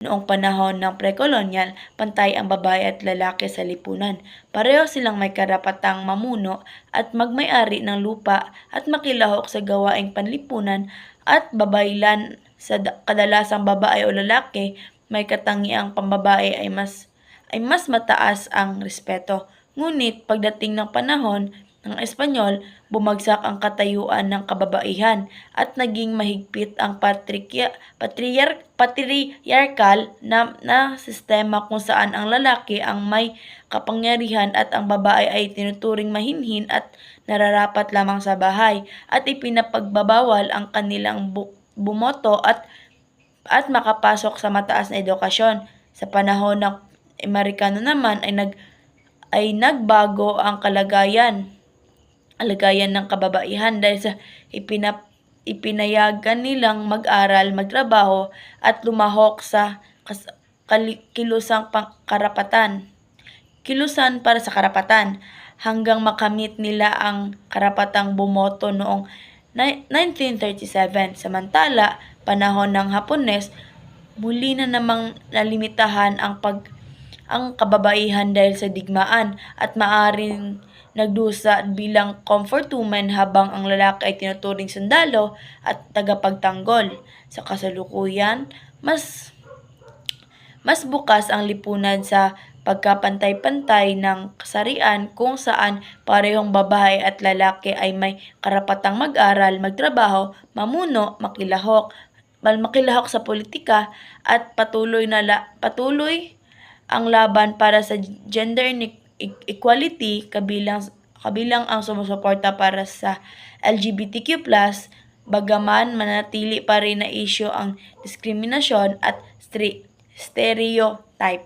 Noong panahon ng pre-kolonyal, pantay ang babae at lalaki sa lipunan. Pareho silang may karapatang mamuno at magmay-ari ng lupa at makilahok sa gawaing panlipunan at babaylan. Kadalasang babae o lalaki, may katangiang pambabae ay mas mataas ang respeto. Ngunit pagdating ng panahon ng Espanyol, bumagsak ang katayuan ng kababaihan at naging mahigpit ang patriarkal na sistema kung saan ang lalaki ang may kapangyarihan at ang babae ay tinuturing mahinhin at nararapat lamang sa bahay at ipinapagbabawal ang kanilang bumoto at makapasok sa mataas na edukasyon. Sa panahon ng Amerikano naman ay nagbago ang kalagayan ng kababaihan dahil sa ipinayagan nilang mag-aral, magtrabaho at lumahok sa kilusan para sa karapatan hanggang makamit nila ang karapatang bumoto noong 1937. Samantala, panahon ng Hapones, muli na namang nalimitahan ang kababaihan dahil sa digmaan at maaring nagdusa bilang comfort woman habang ang lalaki ay tinuturing sundalo at tagapagtanggol. Sa kasalukuyan, mas bukas ang lipunan sa pagkapantay-pantay ng kasarian kung saan parehong babae at lalaki ay may karapatang mag-aral, magtrabaho, mamuno, makilahok sa politika at patuloy ang laban para sa gender equality kabilang ang sumusuporta para sa LGBTQ+, bagaman manatili pa rin na isyu ang diskriminasyon at stereotypes.